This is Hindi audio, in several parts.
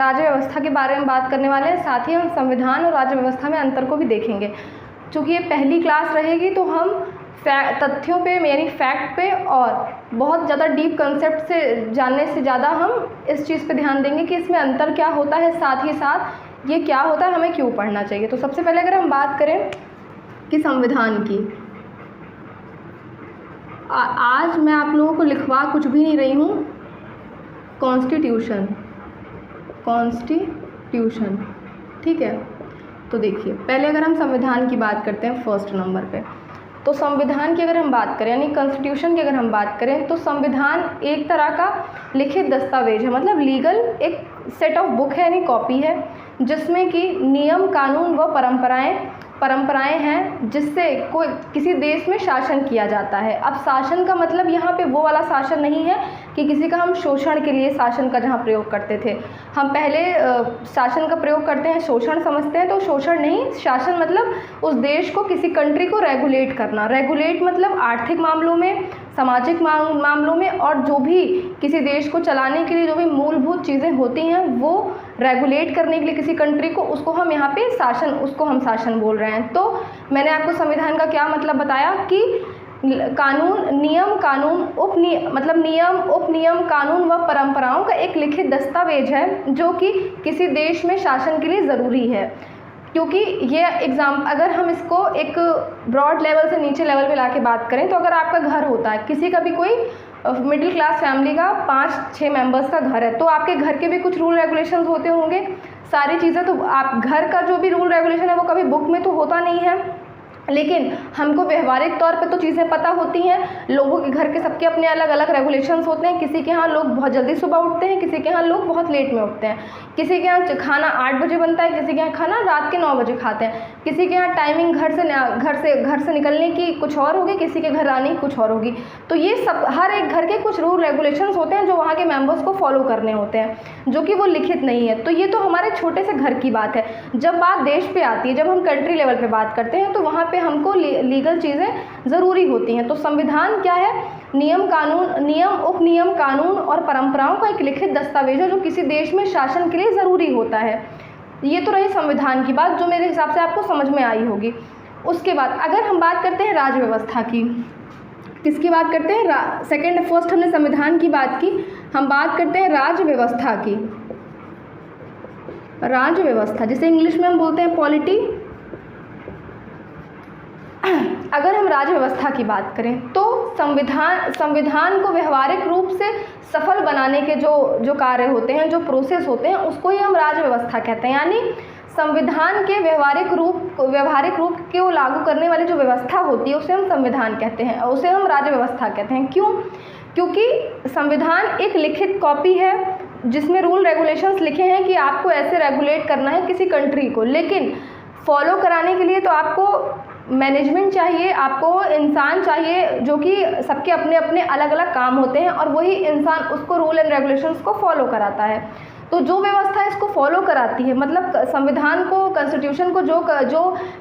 राज्य व्यवस्था के बारे में बात करने वाले हैं, साथ ही हम संविधान और राज्य व्यवस्था में अंतर को भी देखेंगे। चूँकि ये पहली क्लास रहेगी तो हम तथ्यों पे यानी फैक्ट पे और बहुत ज़्यादा डीप कंसेप्ट से जानने से ज़्यादा हम इस चीज़ पे ध्यान देंगे कि इसमें अंतर क्या होता है, साथ ही साथ ये क्या होता है, हमें क्यों पढ़ना चाहिए। तो सबसे पहले अगर हम बात करें कि संविधान की, आज मैं आप लोगों को लिखवा कुछ भी नहीं रही हूँ, कॉन्स्टिट्यूशन, ठीक है। तो देखिए पहले अगर हम संविधान की बात करते हैं फर्स्ट नंबर पे, तो संविधान की अगर हम बात करें यानी कॉन्स्टिट्यूशन की अगर हम बात करें तो संविधान एक तरह का लिखित दस्तावेज है, मतलब लीगल एक सेट ऑफ बुक है यानी कॉपी है, जिसमें कि नियम, कानून व परंपराएं हैं जिससे कोई किसी देश में शासन किया जाता है। अब शासन का मतलब यहाँ पे वो वाला शासन नहीं है कि किसी का हम शोषण के लिए शासन का जहाँ प्रयोग करते थे, हम पहले शासन का प्रयोग करते हैं शोषण समझते हैं, तो शोषण नहीं, शासन मतलब उस देश को, किसी कंट्री को रेगुलेट करना। रेगुलेट मतलब आर्थिक मामलों में, सामाजिक मामलों में, और जो भी किसी देश को चलाने के लिए जो भी मूलभूत चीज़ें होती हैं वो रेगुलेट करने के लिए किसी कंट्री को, उसको हम यहाँ पे शासन, उसको हम शासन बोल रहे हैं। तो मैंने आपको संविधान का क्या मतलब बताया कि कानून, नियम, कानून, नियम, उपनियम, कानून व परंपराओं का एक लिखित दस्तावेज है जो कि किसी देश में शासन के लिए ज़रूरी है। क्योंकि ये अगर हम इसको एक ब्रॉड लेवल से नीचे लेवल पे लाके बात करें, तो अगर आपका घर होता है, किसी का भी कोई मिडिल क्लास फैमिली का 5-6 मेंबर्स का घर है, तो आपके घर के भी कुछ रूल रेगुलेशंस होते होंगे, सारी चीज़ें। तो आप घर का जो भी रूल रेगुलेशन है वो कभी बुक में तो होता नहीं है, लेकिन हमको व्यवहारिक तौर पे तो चीज़ें पता होती हैं। लोगों के घर के सबके अपने अलग अलग रेगुलेशंस होते हैं। किसी के यहाँ लोग बहुत जल्दी सुबह उठते हैं, किसी के यहाँ लोग बहुत लेट में उठते हैं, किसी के यहाँ खाना 8 बजे बनता है, किसी के यहाँ खाना रात के 9 बजे खाते हैं, किसी के यहाँ टाइमिंग घर से निकलने की कुछ और होगी, किसी के घर आने की कुछ और होगी। तो ये सब हर एक घर के कुछ रूल रेगुलेशंस होते हैं जो वहाँ के मेम्बर्स को फॉलो करने होते हैं, जो कि वो लिखित नहीं है। तो ये तो हमारे छोटे से घर की बात है। जब बात देश पे आती है, जब हम कंट्री लेवल पे बात करते हैं, तो वहाँ पे हमको लीगल चीज़ें ज़रूरी होती हैं। तो संविधान क्या है? नियम, उपनियम, कानून और परंपराओं का एक लिखित दस्तावेज है जो किसी देश में शासन के लिए ज़रूरी होता है। ये तो रही संविधान की बात, जो मेरे हिसाब से आपको समझ में आई होगी। उसके बाद अगर हम बात करते हैं राज्य व्यवस्था की, किसकी बात करते हैं? फर्स्ट हमने संविधान की बात की, हम बात करते हैं राज्य व्यवस्था की। राज्य व्यवस्था जिसे इंग्लिश में हम बोलते हैं पॉलिटी। अगर हम राज्य व्यवस्था की बात करें तो संविधान को व्यवहारिक रूप से सफल बनाने के जो कार्य होते हैं, जो प्रोसेस होते हैं, उसको ही हम राज्य व्यवस्था कहते हैं। यानी संविधान के व्यवहारिक रूप को लागू करने वाली जो व्यवस्था होती है उसे हम संविधान कहते हैं, उसे हम राज्य व्यवस्था कहते हैं। क्यों? क्योंकि संविधान एक लिखित कॉपी है जिसमें रूल रेगुलेशंस लिखे हैं कि आपको ऐसे रेगुलेट करना है किसी कंट्री को, लेकिन फॉलो कराने के लिए तो आपको मैनेजमेंट चाहिए, आपको इंसान चाहिए, जो कि सबके अपने अपने अलग अलग काम होते हैं और वही इंसान उसको रूल एंड रेगुलेशंस को फॉलो कराता है। तो जो व्यवस्था इसको फॉलो कराती है, मतलब संविधान को, कॉन्स्टिट्यूशन को जो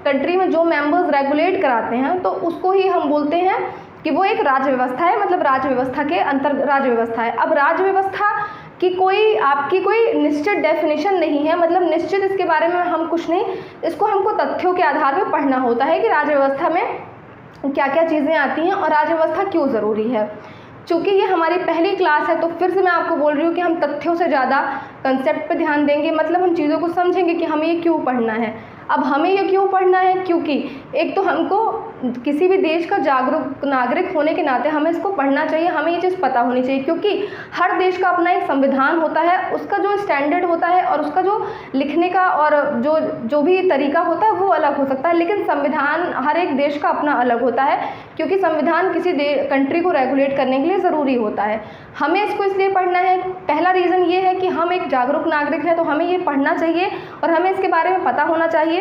कंट्री में जो मेंबर्स रेगुलेट कराते हैं, तो उसको ही हम बोलते हैं कि वो एक राज्य व्यवस्था है, मतलब राज्य व्यवस्था के अंतर राज्य व्यवस्था है। अब राज्य व्यवस्था की आपकी कोई निश्चित डेफिनेशन नहीं है, मतलब निश्चित इसके बारे में हम कुछ नहीं, इसको हमको तथ्यों के आधार पर पढ़ना होता है कि राज्य व्यवस्था में क्या क्या चीज़ें आती हैं और राज्य व्यवस्था क्यों ज़रूरी है। चूँकि ये हमारी पहली क्लास है तो फिर से मैं आपको बोल रही हूँ कि हम तथ्यों से ज़्यादा कंसेप्ट पे ध्यान देंगे, मतलब हम चीज़ों को समझेंगे कि हमें ये क्यों पढ़ना है। अब हमें ये क्यों पढ़ना है? क्योंकि एक तो हमको किसी भी देश का जागरूक नागरिक होने के नाते हमें इसको पढ़ना चाहिए, हमें ये चीज़ पता होनी चाहिए, क्योंकि हर देश का अपना एक संविधान होता है, उसका जो स्टैंडर्ड होता है और उसका जो लिखने का और जो भी तरीका होता है वो अलग हो सकता है, लेकिन संविधान हर एक देश का अपना अलग होता है, क्योंकि संविधान किसी कंट्री को रेगुलेट करने के लिए ज़रूरी होता है। हमें इसको इसलिए पढ़ना है, पहला रीज़न ये है कि हम एक जागरूक नागरिक हैं, तो हमें ये पढ़ना चाहिए और हमें इसके बारे में पता होना चाहिए।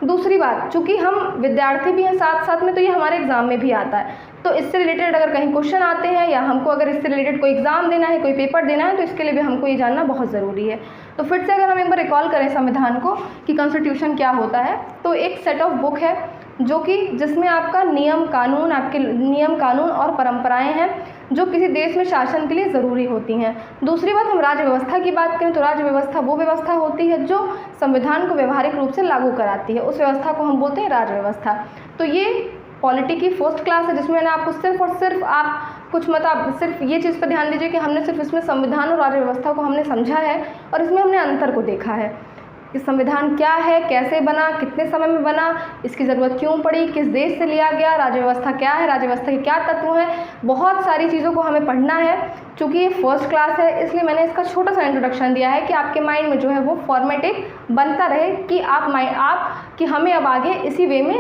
दूसरी बात, चूँकि हम विद्यार्थी भी हैं साथ साथ में, तो ये हमारे एग्ज़ाम में भी आता है, तो इससे रिलेटेड अगर कहीं क्वेश्चन आते हैं या हमको अगर इससे रिलेटेड कोई एग्ज़ाम देना है, कोई पेपर देना है, तो इसके लिए भी हमको ये जानना बहुत ज़रूरी है। तो फिर से अगर हम एक बार रिकॉल करें संविधान को कि कॉन्स्टिट्यूशन क्या होता है, तो एक सेट ऑफ बुक है जो कि जिसमें आपका नियम कानून और परंपराएं हैं जो किसी देश में शासन के लिए ज़रूरी होती हैं। दूसरी बात, हम राज्य व्यवस्था की बात करें तो राज्य व्यवस्था वो व्यवस्था होती है जो संविधान को व्यवहारिक रूप से लागू कराती है, उस व्यवस्था को हम बोलते हैं राज्य व्यवस्था। तो ये पॉलिटी की फर्स्ट क्लास है जिसमें मैंने आपको सिर्फ और सिर्फ आप कुछ मतलब सिर्फ ये चीज़ पर ध्यान दीजिए कि हमने सिर्फ इसमें संविधान और राज्य व्यवस्था को हमने समझा है और इसमें हमने अंतर को देखा है कि संविधान क्या है, कैसे बना, कितने समय में बना, इसकी ज़रूरत क्यों पड़ी, किस देश से लिया गया, राज्य व्यवस्था क्या है, राज्य व्यवस्था के क्या तत्व हैं, बहुत सारी चीज़ों को हमें पढ़ना है। चूँकि ये फर्स्ट क्लास है इसलिए मैंने इसका छोटा सा इंट्रोडक्शन दिया है कि आपके माइंड में जो है वो फॉर्मेटिव बनता रहे कि कि हमें अब आगे इसी वे में